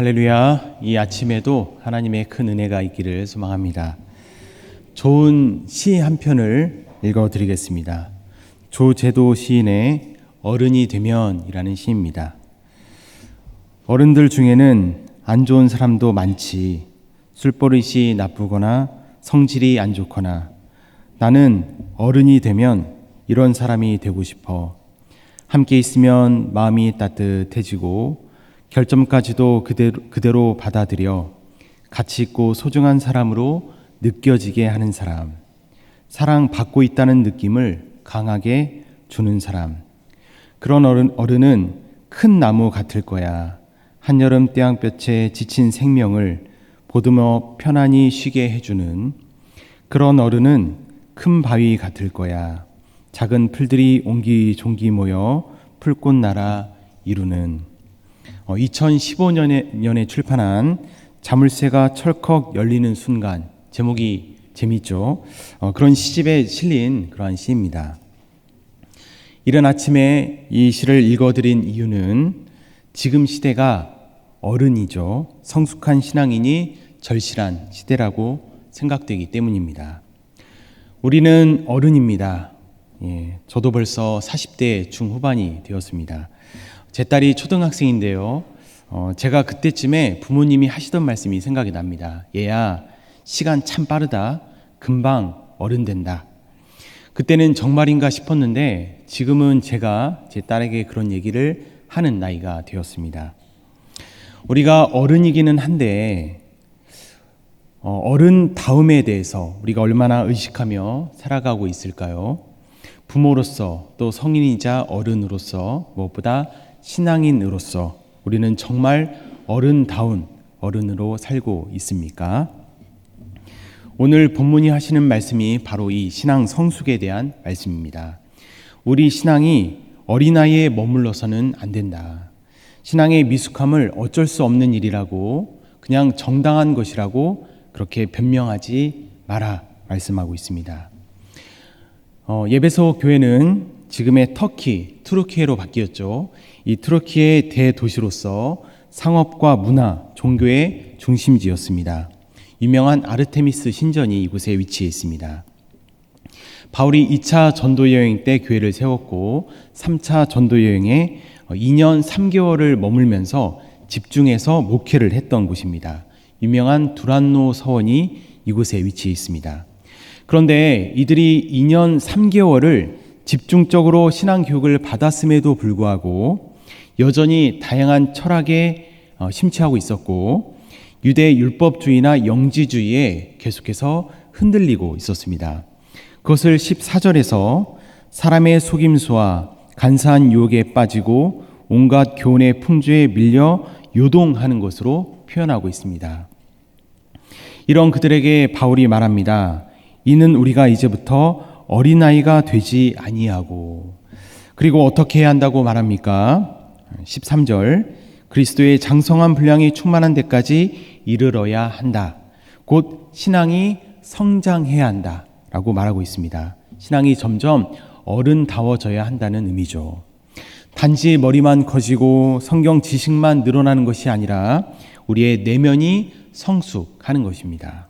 할렐루야. 이 아침에도 하나님의 큰 은혜가 있기를 소망합니다. 좋은 시 한 편을 읽어드리겠습니다. 조제도 시인의 어른이 되면이라는 시입니다. 어른들 중에는 안 좋은 사람도 많지. 술버릇이 나쁘거나 성질이 안 좋거나 나는 어른이 되면 이런 사람이 되고 싶어. 함께 있으면 마음이 따뜻해지고 결점까지도 그대로 받아들여 가치 있고 소중한 사람으로 느껴지게 하는 사람, 사랑받고 있다는 느낌을 강하게 주는 사람. 그런 어른은 큰 나무 같을 거야. 한여름 태양볕에 지친 생명을 보듬어 편안히 쉬게 해주는 그런 어른은 큰 바위 같을 거야. 작은 풀들이 옹기종기 모여 풀꽃 나라 이루는 2015년에 출판한 자물쇠가 철컥 열리는 순간, 제목이 재미있죠. 그런 시집에 실린 그러한 시입니다. 이른 아침에 이 시를 읽어드린 이유는 지금 시대가 어른이죠. 성숙한 신앙인이 절실한 시대라고 생각되기 때문입니다. 우리는 어른입니다. 저도 벌써 40대 중후반이 되었습니다. 제 딸이 초등학생인데요. 제가 그때쯤에 부모님이 하시던 말씀이 생각이 납니다. 얘야, 시간 참 빠르다. 금방 어른 된다. 그때는 정말인가 싶었는데 지금은 제가 제 딸에게 그런 얘기를 하는 나이가 되었습니다. 우리가 어른이기는 한데 어른다움에 대해서 우리가 얼마나 의식하며 살아가고 있을까요? 부모로서 또 성인이자 어른으로서 무엇보다 신앙인으로서 우리는 정말 어른다운 어른으로 살고 있습니까? 오늘 본문이 하시는 말씀이 바로 이 신앙 성숙에 대한 말씀입니다. 우리 신앙이 어린아이에 머물러서는 안 된다. 신앙의 미숙함을 어쩔 수 없는 일이라고, 그냥 정당한 것이라고 그렇게 변명하지 마라 말씀하고 있습니다. 예배소 교회는 지금의 터키, 투르키예로 바뀌었죠. 이 투르키의 대도시로서 상업과 문화, 종교의 중심지였습니다. 유명한 아르테미스 신전이 이곳에 위치해 있습니다. 바울이 2차 전도 여행 때 교회를 세웠고 3차 전도 여행에 2년 3개월을 머물면서 집중해서 목회를 했던 곳입니다. 유명한 두란노 서원이 이곳에 위치해 있습니다. 그런데 이들이 2년 3개월을 집중적으로 신앙교육을 받았음에도 불구하고 여전히 다양한 철학에 심취하고 있었고 유대 율법주의나 영지주의에 계속해서 흔들리고 있었습니다. 그것을 14절에서 사람의 속임수와 간사한 유혹에 빠지고 온갖 교훈의 풍조에 밀려 요동하는 것으로 표현하고 있습니다. 이런 그들에게 바울이 말합니다. 이는 우리가 이제부터 어린아이가 되지 아니하고, 그리고 어떻게 해야 한다고 말합니까? 13절, 그리스도의 장성한 분량이 충만한 데까지 이르러야 한다. 곧 신앙이 성장해야 한다 라고 말하고 있습니다. 신앙이 점점 어른다워져야 한다는 의미죠. 단지 머리만 커지고 성경 지식만 늘어나는 것이 아니라 우리의 내면이 성숙하는 것입니다.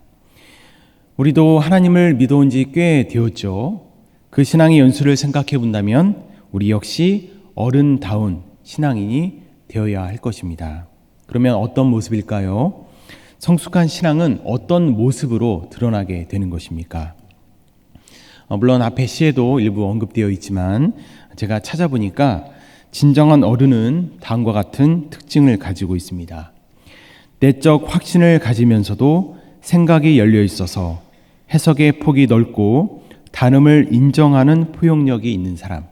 우리도 하나님을 믿어온 지 꽤 되었죠. 그 신앙의 연수를 생각해 본다면 우리 역시 어른다운 신앙인이 되어야 할 것입니다. 그러면 어떤 모습일까요? 성숙한 신앙은 어떤 모습으로 드러나게 되는 것입니까? 물론 앞에 시에도 일부 언급되어 있지만 제가 찾아보니까 진정한 어른은 다음과 같은 특징을 가지고 있습니다. 내적 확신을 가지면서도 생각이 열려 있어서 해석의 폭이 넓고 단음을 인정하는 포용력이 있는 사람.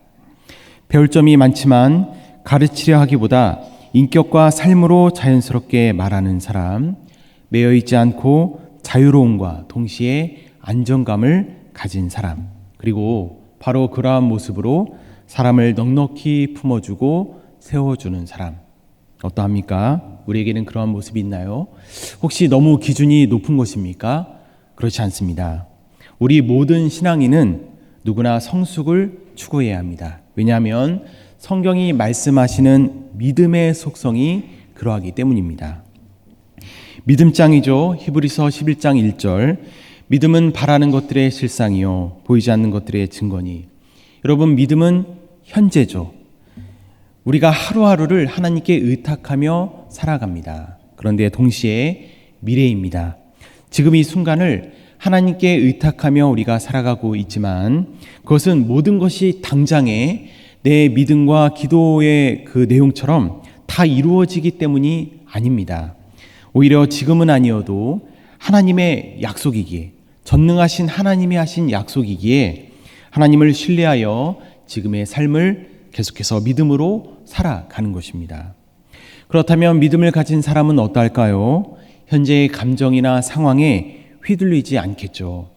배울 점이 많지만 가르치려 하기보다 인격과 삶으로 자연스럽게 말하는 사람. 매여 있지 않고 자유로움과 동시에 안정감을 가진 사람. 그리고 바로 그러한 모습으로 사람을 넉넉히 품어주고 세워주는 사람. 어떠합니까? 우리에게는 그러한 모습이 있나요? 혹시 너무 기준이 높은 것입니까? 그렇지 않습니다. 우리 모든 신앙인은 누구나 성숙을 추구해야 합니다. 왜냐하면 성경이 말씀하시는 믿음의 속성이 그러하기 때문입니다. 믿음장이죠. 히브리서 11장 1절. 믿음은 바라는 것들의 실상이요 보이지 않는 것들의 증거니. 여러분, 믿음은 현재죠. 우리가 하루하루를 하나님께 의탁하며 살아갑니다. 그런데 동시에 미래입니다. 지금 이 순간을 하나님께 의탁하며 우리가 살아가고 있지만 그것은 모든 것이 당장에 내 믿음과 기도의 그 내용처럼 다 이루어지기 때문이 아닙니다. 오히려 지금은 아니어도 하나님의 약속이기에, 전능하신 하나님이 하신 약속이기에 하나님을 신뢰하여 지금의 삶을 계속해서 믿음으로 살아가는 것입니다. 그렇다면 믿음을 가진 사람은 어떨까요? 현재의 감정이나 상황에 휘둘리지 않겠죠.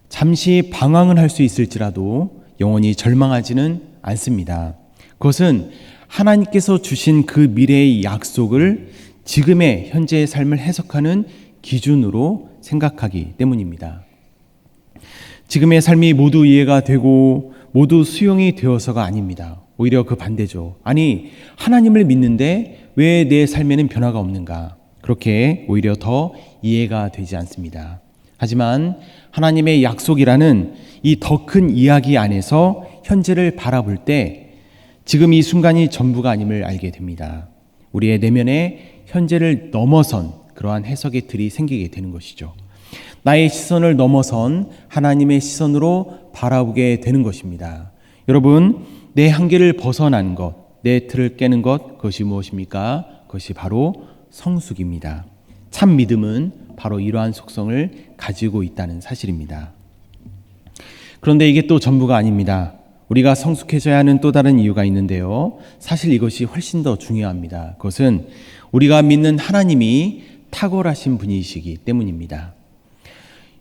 잠시 방황은 할 수 있을지라도 영원히 절망하지는 않습니다. 그것은 하나님께서 주신 그 미래의 약속을 지금의 현재의 삶을 해석하는 기준으로 생각하기 때문입니다. 지금의 삶이 모두 이해가 되고 모두 수용이 되어서가 아닙니다. 오히려 그 반대죠. 아니, 하나님을 믿는데 왜 내 삶에는 변화가 없는가? 그렇게 오히려 더 이해가 되지 않습니다. 하지만 하나님의 약속이라는 이 더 큰 이야기 안에서 현재를 바라볼 때 지금 이 순간이 전부가 아님을 알게 됩니다. 우리의 내면에 현재를 넘어선 그러한 해석의 틀이 생기게 되는 것이죠. 나의 시선을 넘어선 하나님의 시선으로 바라보게 되는 것입니다. 여러분, 내 한계를 벗어난 것, 내 틀을 깨는 것, 그것이 무엇입니까? 그것이 바로 성숙입니다. 참 믿음은 바로 이러한 속성을 가지고 있다는 사실입니다. 그런데 이게 또 전부가 아닙니다. 우리가 성숙해져야 하는 또 다른 이유가 있는데요. 사실 이것이 훨씬 더 중요합니다. 그것은 우리가 믿는 하나님이 탁월하신 분이시기 때문입니다.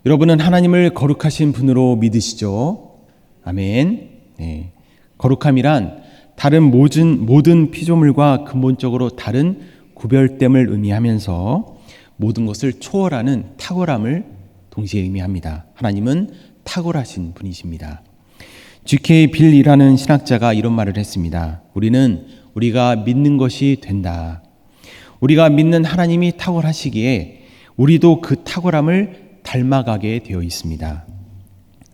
여러분은 하나님을 거룩하신 분으로 믿으시죠? 아멘. 네. 거룩함이란 다른 모든 피조물과 근본적으로 다른 구별됨을 의미하면서 모든 것을 초월하는 탁월함을 동시에 의미합니다. 하나님은 탁월하신 분이십니다. G.K. 빌이라는 신학자가 이런 말을 했습니다. 우리가 믿는 것이 된다. 우리가 믿는 하나님이 탁월하시기에 우리도 그 탁월함을 닮아가게 되어 있습니다.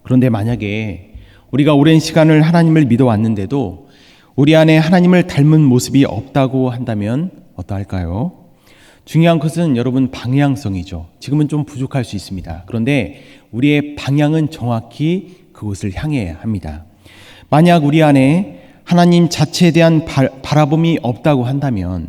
그런데 만약에 우리가 오랜 시간을 하나님을 믿어왔는데도 우리 안에 하나님을 닮은 모습이 없다고 한다면 어떠할까요? 중요한 것은 여러분 방향성이죠. 지금은 좀 부족할 수 있습니다. 그런데 우리의 방향은 정확히 그곳을 향해야 합니다. 만약 우리 안에 하나님 자체에 대한 바라봄이 없다고 한다면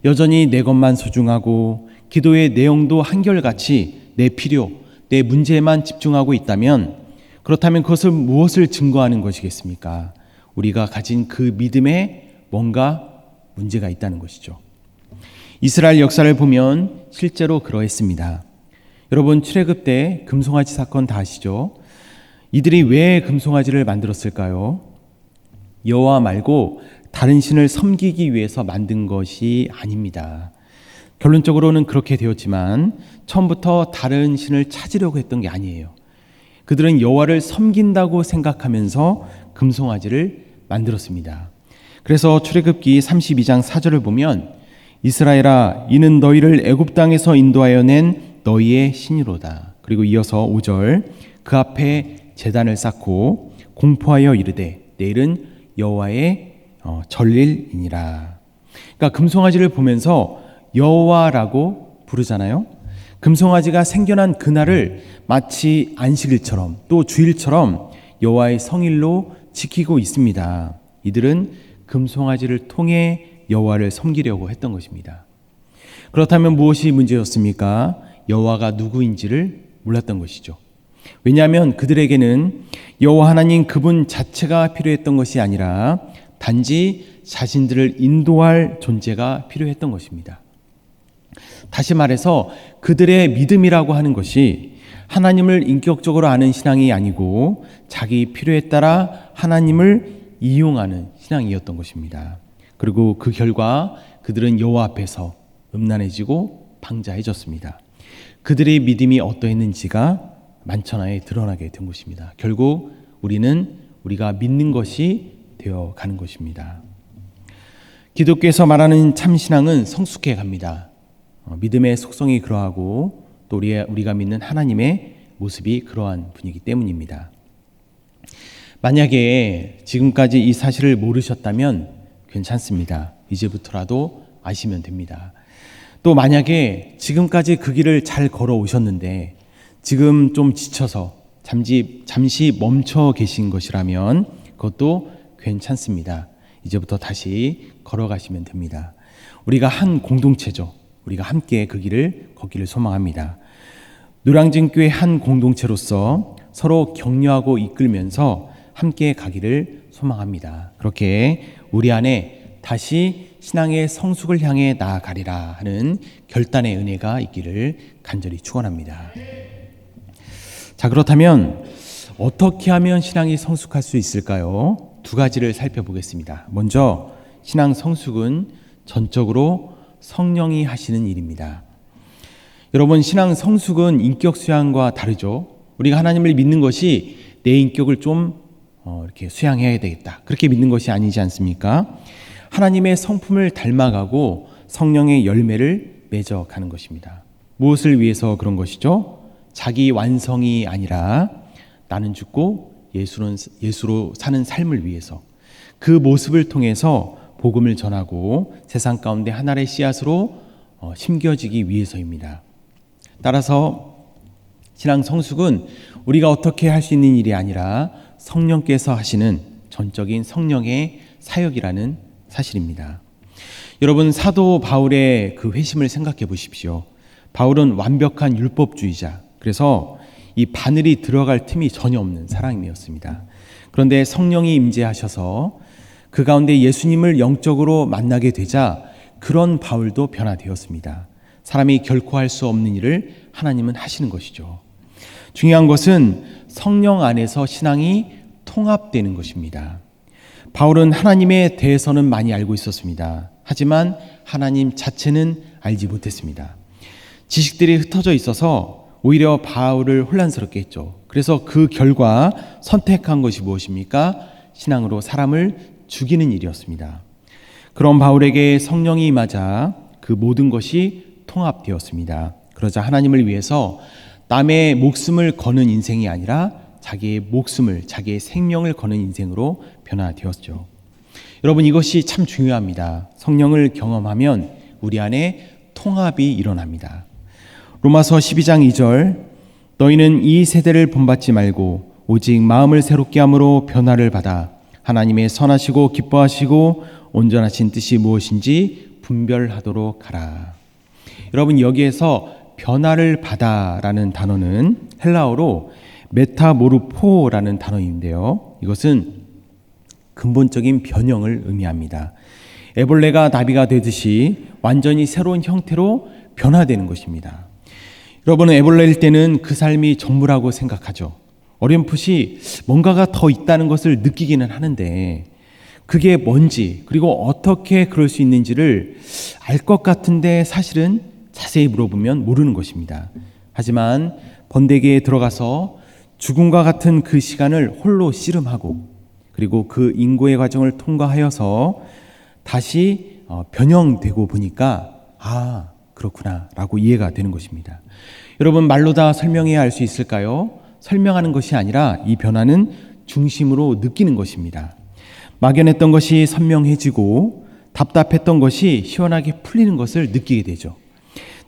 여전히 내 것만 소중하고 기도의 내용도 한결같이 내 필요, 내 문제에만 집중하고 있다면 그렇다면 그것은 무엇을 증거하는 것이겠습니까? 우리가 가진 그 믿음에 뭔가 문제가 있다는 것이죠. 이스라엘 역사를 보면 실제로 그러했습니다. 여러분, 출애굽 때 금송아지 사건 다 아시죠? 이들이 왜 금송아지를 만들었을까요? 여호와 말고 다른 신을 섬기기 위해서 만든 것이 아닙니다. 결론적으로는 그렇게 되었지만 처음부터 다른 신을 찾으려고 했던 게 아니에요. 그들은 여호와를 섬긴다고 생각하면서 금송아지를 만들었습니다. 그래서 출애굽기 32장 4절을 보면 이스라엘아, 이는 너희를 애굽 땅에서 인도하여 낸 너희의 신이로다. 그리고 이어서 5절, 그 앞에 제단을 쌓고 공포하여 이르되 내일은 여호와의 전릴이니라. 그러니까 금송아지를 보면서 여호와라고 부르잖아요. 금송아지가 생겨난 그날을 마치 안식일처럼 또 주일처럼 여호와의 성일로 지키고 있습니다. 이들은 금송아지를 통해 여호와를 섬기려고 했던 것입니다. 그렇다면 무엇이 문제였습니까? 여호와가 누구인지를 몰랐던 것이죠. 왜냐하면 그들에게는 여호와 하나님 그분 자체가 필요했던 것이 아니라 단지 자신들을 인도할 존재가 필요했던 것입니다. 다시 말해서 그들의 믿음이라고 하는 것이 하나님을 인격적으로 아는 신앙이 아니고 자기 필요에 따라 하나님을 이용하는 신앙이었던 것입니다. 그리고 그 결과 그들은 여호와 앞에서 음란해지고 방자해졌습니다. 그들의 믿음이 어떠했는지가 만천하에 드러나게 된 것입니다. 결국 우리가 믿는 것이 되어 가는 것입니다. 기독교에서 말하는 참신앙은 성숙해 갑니다. 믿음의 속성이 그러하고 또 우리가 믿는 하나님의 모습이 그러한 분이기 때문입니다. 만약에 지금까지 이 사실을 모르셨다면 괜찮습니다. 이제부터라도 아시면 됩니다. 또 만약에 지금까지 그 길을 잘 걸어오셨는데 지금 좀 지쳐서 잠시 멈춰 계신 것이라면 그것도 괜찮습니다. 이제부터 다시 걸어가시면 됩니다. 우리가 한 공동체죠. 우리가 함께 그 길을 걷기를 소망합니다. 노량진교회 한 공동체로서 서로 격려하고 이끌면서 함께 가기를 소망합니다. 그렇게 우리 안에 다시 신앙의 성숙을 향해 나아가리라 하는 결단의 은혜가 있기를 간절히 축원합니다. 자, 그렇다면 어떻게 하면 신앙이 성숙할 수 있을까요? 두 가지를 살펴보겠습니다. 먼저 신앙 성숙은 전적으로 성령이 하시는 일입니다. 여러분, 신앙 성숙은 인격 수양과 다르죠. 우리가 하나님을 믿는 것이 내 인격을 좀 이렇게 수양해야 되겠다, 그렇게 믿는 것이 아니지 않습니까? 하나님의 성품을 닮아가고 성령의 열매를 맺어가는 것입니다. 무엇을 위해서 그런 것이죠? 자기 완성이 아니라 나는 죽고 예수로 사는 삶을 위해서, 그 모습을 통해서 복음을 전하고 세상 가운데 하나의 씨앗으로 심겨지기 위해서입니다. 따라서 신앙 성숙은 우리가 어떻게 할 수 있는 일이 아니라 성령께서 하시는 전적인 성령의 사역이라는 사실입니다. 여러분, 사도 바울의 그 회심을 생각해 보십시오. 바울은 완벽한 율법주의자, 그래서 이 바늘이 들어갈 틈이 전혀 없는 사람이었습니다. 그런데 성령이 임재하셔서 그 가운데 예수님을 영적으로 만나게 되자 그런 바울도 변화되었습니다. 사람이 결코 할 수 없는 일을 하나님은 하시는 것이죠. 중요한 것은 성령 안에서 신앙이 통합되는 것입니다. 바울은 하나님에 대해서는 많이 알고 있었습니다. 하지만 하나님 자체는 알지 못했습니다. 지식들이 흩어져 있어서 오히려 바울을 혼란스럽게 했죠. 그래서 그 결과 선택한 것이 무엇입니까? 신앙으로 사람을 죽이는 일이었습니다. 그런 바울에게 성령이 임하자 그 모든 것이 통합되었습니다. 그러자 하나님을 위해서 남의 목숨을 거는 인생이 아니라 자기의 목숨을, 자기의 생명을 거는 인생으로 변화되었죠. 여러분, 이것이 참 중요합니다. 성령을 경험하면 우리 안에 통합이 일어납니다. 로마서 12장 2절, 너희는 이 세대를 본받지 말고 오직 마음을 새롭게 함으로 변화를 받아 하나님의 선하시고 기뻐하시고 온전하신 뜻이 무엇인지 분별하도록 하라. 여러분, 여기에서 변화를 받아라는 단어는 헬라어로 메타모르포라는 단어인데요. 이것은 근본적인 변형을 의미합니다. 애벌레가 나비가 되듯이 완전히 새로운 형태로 변화되는 것입니다. 여러분은 애벌레일 때는 그 삶이 전부라고 생각하죠. 어렴풋이 뭔가가 더 있다는 것을 느끼기는 하는데 그게 뭔지, 그리고 어떻게 그럴 수 있는지를 알 것 같은데 사실은 자세히 물어보면 모르는 것입니다. 하지만 번데기에 들어가서 죽음과 같은 그 시간을 홀로 씨름하고 그리고 그 인고의 과정을 통과하여서 다시 변형되고 보니까 그렇구나 라고 이해가 되는 것입니다. 여러분, 말로 다 설명해야 할 수 있을까요? 설명하는 것이 아니라 이 변화는 중심으로 느끼는 것입니다. 막연했던 것이 선명해지고 답답했던 것이 시원하게 풀리는 것을 느끼게 되죠.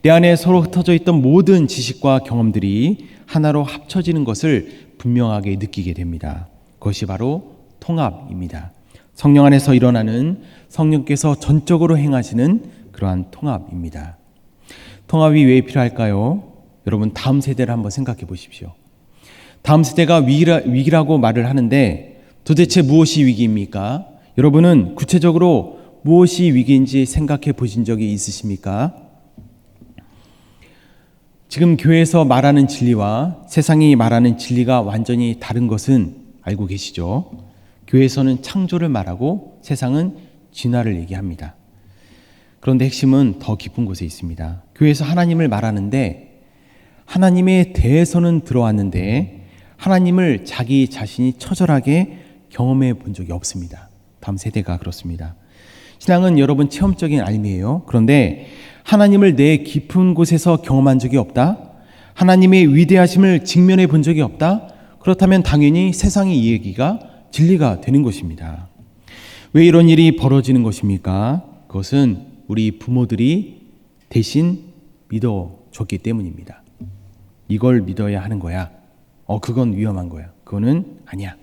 내 안에 서로 흩어져 있던 모든 지식과 경험들이 하나로 합쳐지는 것을 분명하게 느끼게 됩니다. 그것이 바로 통합입니다. 성령 안에서 일어나는 성령께서 전적으로 행하시는 그러한 통합입니다. 통합이 왜 필요할까요? 여러분, 다음 세대를 한번 생각해 보십시오. 다음 세대가 위기라고 말을 하는데 도대체 무엇이 위기입니까? 여러분은 구체적으로 무엇이 위기인지 생각해 보신 적이 있으십니까? 지금 교회에서 말하는 진리와 세상이 말하는 진리가 완전히 다른 것은 알고 계시죠? 교회에서는 창조를 말하고 세상은 진화를 얘기합니다. 그런데 핵심은 더 깊은 곳에 있습니다. 교회에서 하나님을 말하는데 하나님에 대해서는 들어왔는데 하나님을 자기 자신이 처절하게 경험해 본 적이 없습니다. 다음 세대가 그렇습니다. 신앙은 여러분 체험적인 알미예요. 그런데 하나님을 내 깊은 곳에서 경험한 적이 없다? 하나님의 위대하심을 직면해 본 적이 없다? 그렇다면 당연히 세상의 이 얘기가 진리가 되는 것입니다. 왜 이런 일이 벌어지는 것입니까? 그것은 우리 부모들이 대신 믿어줬기 때문입니다. 이걸 믿어야 하는 거야. 그건 위험한 거야. 그거는 아니야.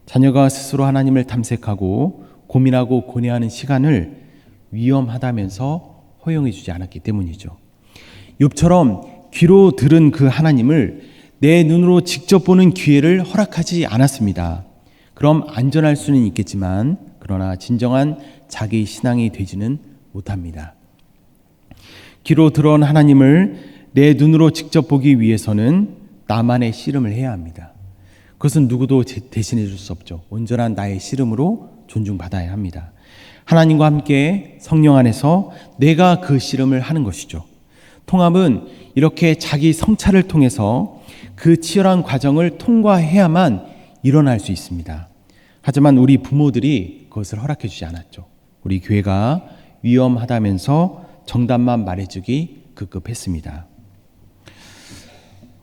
자녀가 스스로 하나님을 탐색하고 고민하고 고뇌하는 시간을 위험하다면서 허용해 주지 않았기 때문이죠. 욥처럼 귀로 들은 그 하나님을 내 눈으로 직접 보는 기회를 허락하지 않았습니다. 그럼 안전할 수는 있겠지만 그러나 진정한 자기 신앙이 되지는 못합니다. 귀로 들어온 하나님을 내 눈으로 직접 보기 위해서는 나만의 씨름을 해야 합니다. 그것은 누구도 대신해 줄 수 없죠. 온전한 나의 씨름으로 존중받아야 합니다. 하나님과 함께 성령 안에서 내가 그 씨름을 하는 것이죠. 통합은 이렇게 자기 성찰을 통해서 그 치열한 과정을 통과해야만 일어날 수 있습니다. 하지만 우리 부모들이 그것을 허락해 주지 않았죠. 우리 교회가 위험하다면서 정답만 말해주기 급급했습니다.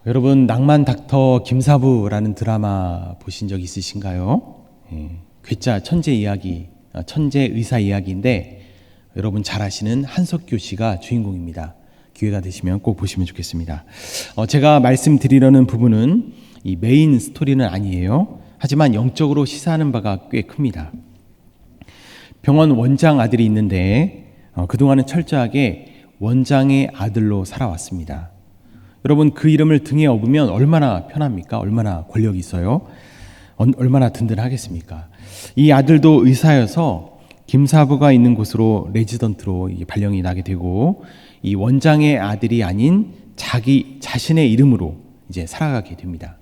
여러분, 낭만 닥터 김사부라는 드라마 보신 적 있으신가요? 괴짜 천재 이야기, 천재 의사 이야기인데 여러분 잘 아시는 한석규 씨가 주인공입니다. 기회가 되시면 꼭 보시면 좋겠습니다. 제가 말씀드리려는 부분은 이 메인 스토리는 아니에요. 하지만 영적으로 시사하는 바가 꽤 큽니다. 병원 원장 아들이 있는데 그동안은 철저하게 원장의 아들로 살아왔습니다. 여러분, 그 이름을 등에 업으면 얼마나 편합니까? 얼마나 권력이 있어요? 얼마나 든든하겠습니까? 이 아들도 의사여서 김사부가 있는 곳으로 레지던트로 발령이 나게 되고 이 원장의 아들이 아닌 자기 자신의 이름으로 이제 살아가게 됩니다.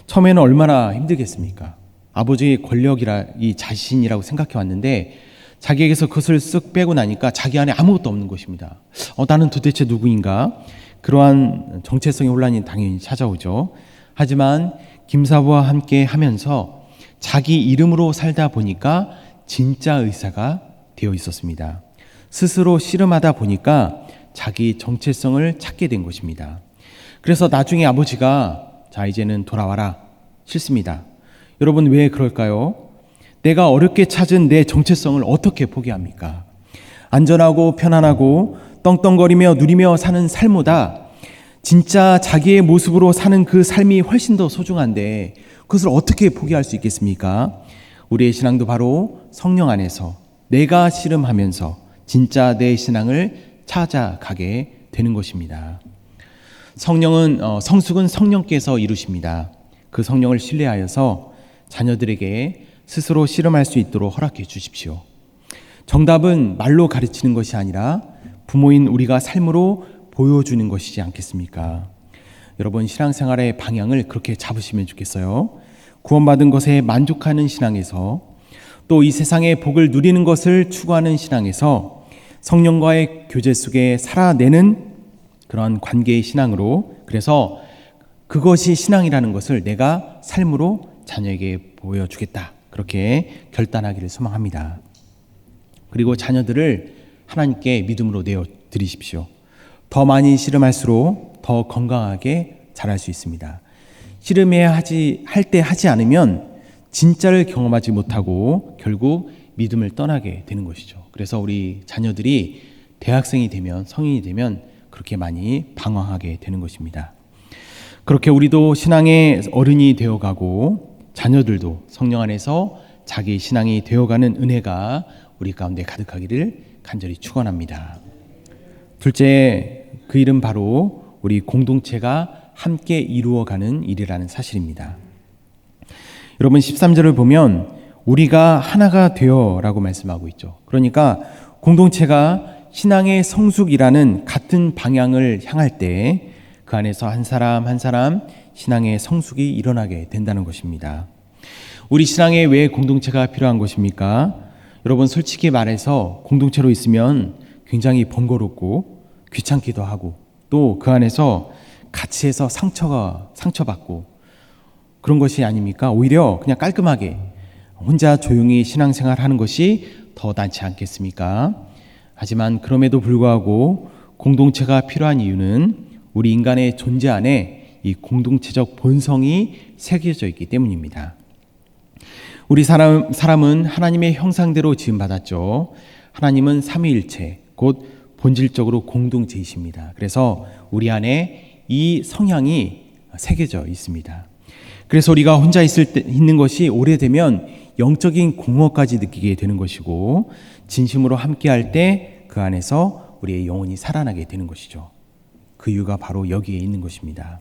처음에는 얼마나 힘들겠습니까? 아버지의 권력이라 이 자신이라고 생각해 왔는데 자기에게서 그것을 쓱 빼고 나니까 자기 안에 아무것도 없는 것입니다. 나는 도대체 누구인가? 그러한 정체성의 혼란이 당연히 찾아오죠. 하지만 김사부와 함께 하면서 자기 이름으로 살다 보니까 진짜 의사가 되어 있었습니다. 스스로 씨름하다 보니까 자기 정체성을 찾게 된 것입니다. 그래서 나중에 아버지가 자 이제는 돌아와라. 싫습니다. 여러분 왜 그럴까요? 내가 어렵게 찾은 내 정체성을 어떻게 포기합니까? 안전하고 편안하고 떵떵거리며 누리며 사는 삶보다 진짜 자기의 모습으로 사는 그 삶이 훨씬 더 소중한데 그것을 어떻게 포기할 수 있겠습니까? 우리의 신앙도 바로 성령 안에서 내가 씨름하면서 진짜 내 신앙을 찾아가게 되는 것입니다. 성숙은 성령께서 이루십니다. 그 성령을 신뢰하여서 자녀들에게 스스로 씨름할 수 있도록 허락해 주십시오. 정답은 말로 가르치는 것이 아니라 부모인 우리가 삶으로 보여주는 것이지 않겠습니까? 여러분 신앙생활의 방향을 그렇게 잡으시면 좋겠어요. 구원받은 것에 만족하는 신앙에서 또 이 세상의 복을 누리는 것을 추구하는 신앙에서 성령과의 교제 속에 살아내는 그런 관계의 신앙으로 그래서 그것이 신앙이라는 것을 내가 삶으로 자녀에게 보여주겠다. 그렇게 결단하기를 소망합니다. 그리고 자녀들을 하나님께 믿음으로 내어드리십시오. 더 많이 씨름할수록 더 건강하게 자랄 수 있습니다. 씨름해야 할 때 하지 않으면 진짜를 경험하지 못하고 결국 믿음을 떠나게 되는 것이죠. 그래서 우리 자녀들이 대학생이 되면 성인이 되면 그렇게 많이 방황하게 되는 것입니다. 그렇게 우리도 신앙의 어른이 되어가고 자녀들도 성령 안에서 자기 신앙이 되어가는 은혜가 우리 가운데 가득하기를 간절히 축원합니다. 둘째, 그 일은 바로 우리 공동체가 함께 이루어가는 일이라는 사실입니다. 여러분 13절을 보면 우리가 하나가 되어라고 말씀하고 있죠. 그러니까 공동체가 신앙의 성숙이라는 같은 방향을 향할 때 그 안에서 한 사람 한 사람 신앙의 성숙이 일어나게 된다는 것입니다. 우리 신앙에 왜 공동체가 필요한 것입니까? 여러분 솔직히 말해서 공동체로 있으면 굉장히 번거롭고 귀찮기도 하고 또 그 안에서 같이 해서 상처받고 그런 것이 아닙니까? 오히려 그냥 깔끔하게 혼자 조용히 신앙생활 하는 것이 더 낫지 않겠습니까? 하지만 그럼에도 불구하고 공동체가 필요한 이유는 우리 인간의 존재 안에 이 공동체적 본성이 새겨져 있기 때문입니다. 우리 사람은 하나님의 형상대로 지음받았죠. 하나님은 삼위일체, 곧 본질적으로 공동체이십니다. 그래서 우리 안에 이 성향이 새겨져 있습니다. 그래서 우리가 혼자 있는 것이 오래되면 영적인 공허까지 느끼게 되는 것이고, 진심으로 함께할 때 그 안에서 우리의 영혼이 살아나게 되는 것이죠. 그 이유가 바로 여기에 있는 것입니다.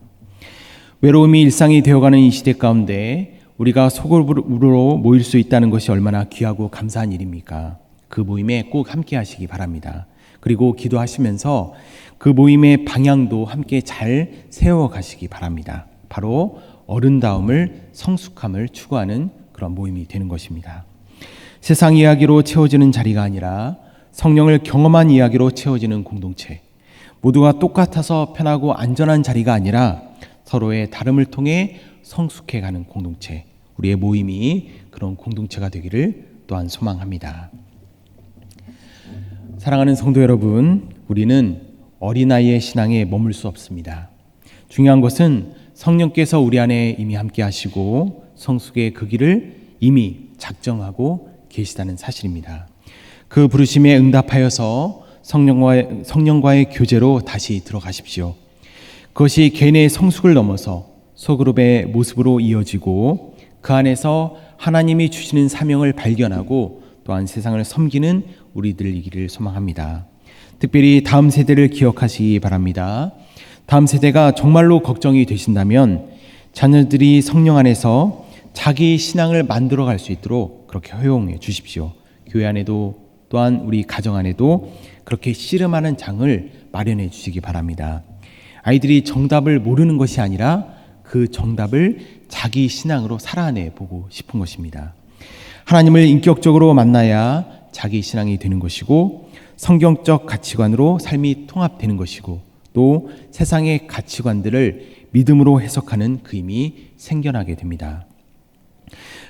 외로움이 일상이 되어가는 이 시대 가운데 우리가 소그룹으로 모일 수 있다는 것이 얼마나 귀하고 감사한 일입니까? 그 모임에 꼭 함께 하시기 바랍니다. 그리고 기도하시면서 그 모임의 방향도 함께 잘 세워가시기 바랍니다. 바로 어른다움을, 성숙함을 추구하는 그런 모임이 되는 것입니다. 세상 이야기로 채워지는 자리가 아니라 성령을 경험한 이야기로 채워지는 공동체, 모두가 똑같아서 편하고 안전한 자리가 아니라 서로의 다름을 통해 성숙해가는 공동체, 우리의 모임이 그런 공동체가 되기를 또한 소망합니다. 사랑하는 성도 여러분, 우리는 어린아이의 신앙에 머물 수 없습니다. 중요한 것은 성령께서 우리 안에 이미 함께 하시고 성숙의 그 길을 이미 작정하고 계시다는 사실입니다. 그 부르심에 응답하여서 성령과의 교제로 다시 들어가십시오. 그것이 개인의 성숙을 넘어서 소그룹의 모습으로 이어지고 그 안에서 하나님이 주시는 사명을 발견하고 또한 세상을 섬기는 우리들이기를 소망합니다. 특별히 다음 세대를 기억하시기 바랍니다. 다음 세대가 정말로 걱정이 되신다면 자녀들이 성령 안에서 자기 신앙을 만들어갈 수 있도록 그렇게 허용해 주십시오. 교회 안에도 또한 우리 가정 안에도 그렇게 씨름하는 장을 마련해 주시기 바랍니다. 아이들이 정답을 모르는 것이 아니라 그 정답을 자기 신앙으로 살아내 보고 싶은 것입니다. 하나님을 인격적으로 만나야 자기 신앙이 되는 것이고 성경적 가치관으로 삶이 통합되는 것이고 또 세상의 가치관들을 믿음으로 해석하는 그 힘이 생겨나게 됩니다.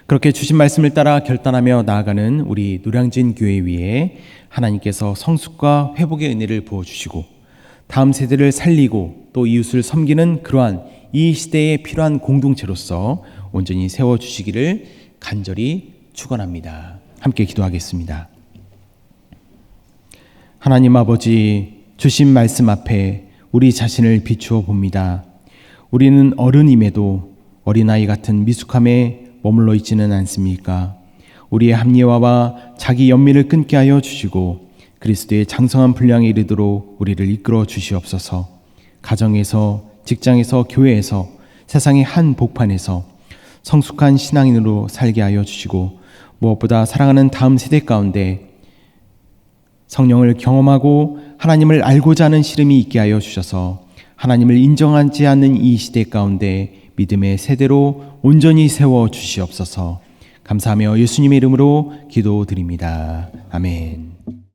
그렇게 주신 말씀을 따라 결단하며 나아가는 우리 노량진 교회 위에 하나님께서 성숙과 회복의 은혜를 부어주시고 다음 세대를 살리고 또 이웃을 섬기는 그러한 이 시대에 필요한 공동체로서 온전히 세워주시기를 간절히 축원합니다. 함께 기도하겠습니다. 하나님 아버지, 주신 말씀 앞에 우리 자신을 비추어 봅니다. 우리는 어른임에도 어린아이 같은 미숙함에 머물러 있지는 않습니까? 우리의 합리화와 자기 연민을 끊게 하여 주시고 그리스도의 장성한 분량에 이르도록 우리를 이끌어 주시옵소서. 가정에서, 직장에서, 교회에서, 세상의 한 복판에서 성숙한 신앙인으로 살게 하여 주시고 무엇보다 사랑하는 다음 세대 가운데 성령을 경험하고 하나님을 알고자 하는 시름이 있게 하여 주셔서 하나님을 인정하지 않는 이 시대 가운데 믿음의 세대로 온전히 세워 주시옵소서. 감사하며 예수님의 이름으로 기도드립니다. 아멘.